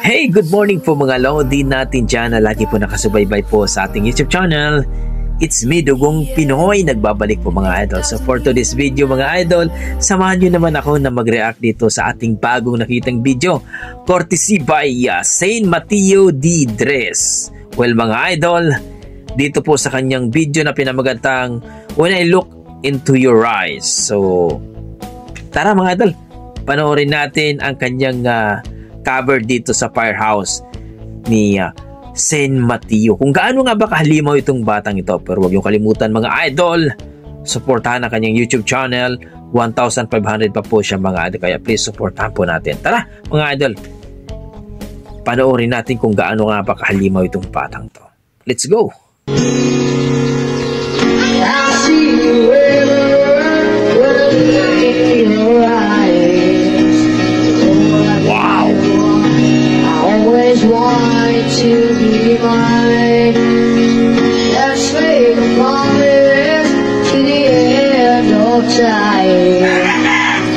Hey, good morning po mga Lodi natin dyan na lagi po nakasubaybay po sa ating YouTube channel. It's me, Dugong Pinoy. Nagbabalik po mga idol. So for today's video mga idol, samahan nyo naman ako na mag-react dito sa ating bagong nakitang video. Courtesy by Saint Mateo D. Dress. Well mga idol, dito po sa kanyang video na pinamagatang When I Look Into Your Eyes. So tara mga idol, panoorin natin ang kanyang cover dito sa Firehouse ni Saint Mateo. Kung gaano nga ba kahalimaw itong batang ito. Pero huwag yung kalimutan mga idol, supportahan ang kanyang YouTube channel. 1,500 pa po siya mga idol, kaya please supportahan po natin. Tara mga idol, panoorin natin kung gaano nga ba kahalimaw itong batang to. Let's go! To be mine, let's make a promise to the end of time.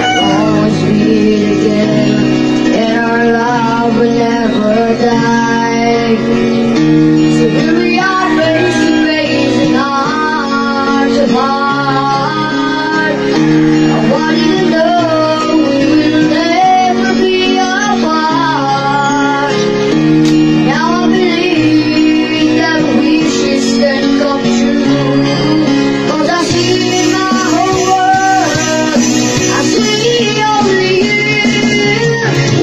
We'll always be together, and our love will never die. So here we are, face to face, and heart to heart. I want you to know we will never be apart. Now I believe that wishes can come true, 'cause I see in my whole world, I see only you.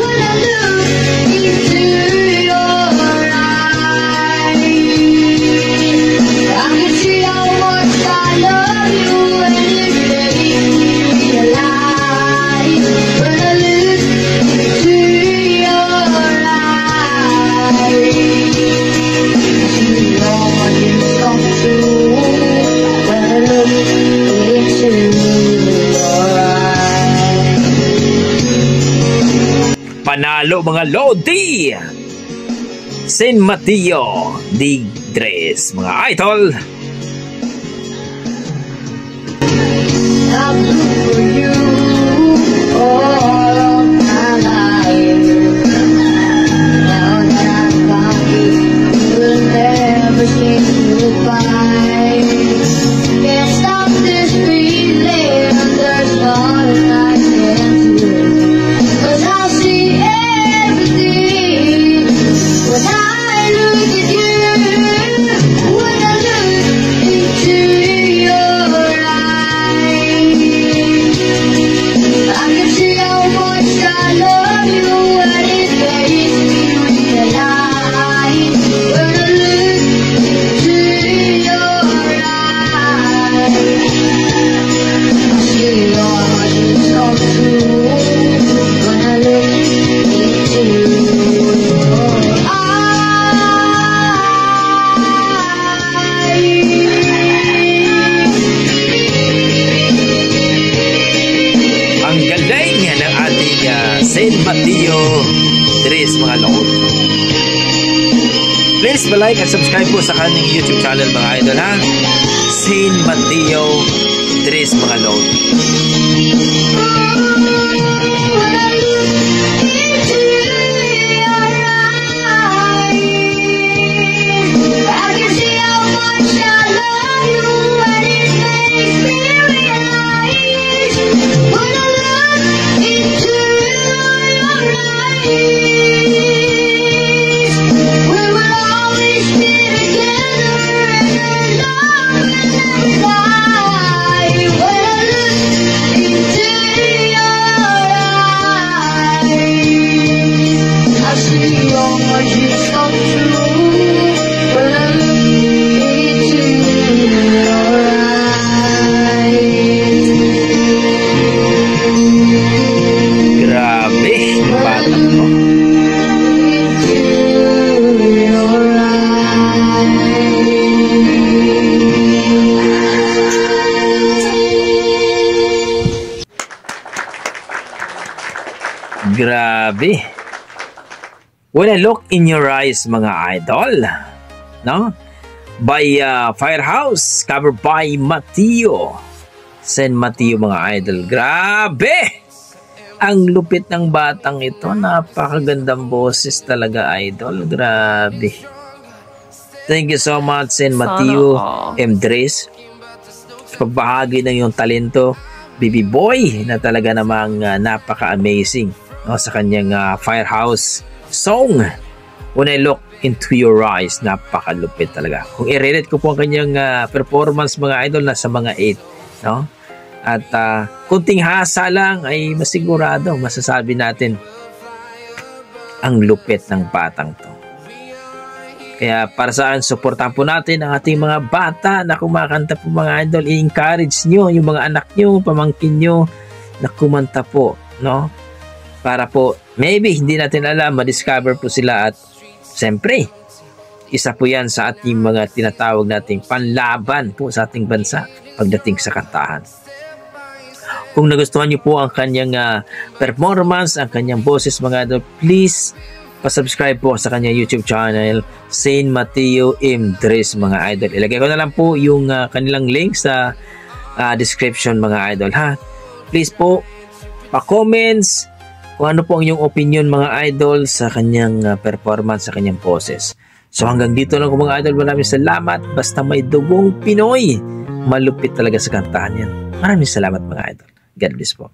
When I look into your eyes, I can see how much I love you, and it makes me realize. When I look into your eyes, Panalo mga Lodi! Saint Mateo D. Dress mga idol! I'll look for you all of my life. Now that I found you, we'll never say goodbye. Can't stop this feeling, there's nothing I can do, 'cause I see everything when I look at you. When I look into your eyes, I can see how much I love you, and it makes me realize. When I look into your eyes, I see all my dreams come true. When I look into your Ang galing ng ating Saint Mateo Dress mga Lodi. Please like and subscribe po sa kanyang YouTube channel mga idol ha. Saint Mateo Dress mga Lodi. Grabe. When I Look in Your Eyes mga idol, no? By Firehouse, cover by Mateo. Saint Mateo mga idol. Grabe! Ang lupit ng batang ito. Napakagandang boses talaga, idol. Grabe. Thank you so much, Sen Mateo M. Dres. Pagbahagi ng iyong talento, baby boy, na talaga namang napaka-amazing, no, sa kanyang Firehouse song. When I look into your eyes, napakalupit talaga. Kung i-rate ko po ang kanyang performance, mga idol, nasa mga 8, no? At kunting hasa lang ay masigurado, masasabi natin ang lupit ng batang to. Kaya para saan, suportahan po natin ang ating mga bata na kumakanta po, mga idol. I-encourage nyo yung mga anak nyo, pamangkin nyo na kumanta po, no? Para po, maybe hindi natin alam, ma-discover po sila. At siyempre, isa po yan sa ating mga tinatawag nating panlaban po sa ating bansa pagdating sa kantahan. Kung nagustuhan niyo po ang kanyang performance, ang kanyang boses, mga idol, please pa-subscribe po sa kanyang YouTube channel, Sen Mateo M. Dres, mga idol. Ilagay ko na lang po yung kanilang link sa description, mga idol, ha. Please po, pa-comments kung ano po ang inyong opinion, mga idol, sa kanyang performance, sa kanyang boses. So hanggang dito lang po, mga idol. Maraming salamat. Basta may dugong Pinoy, malupit talaga sa kantahan yan. Maraming salamat, mga idol. God bless po.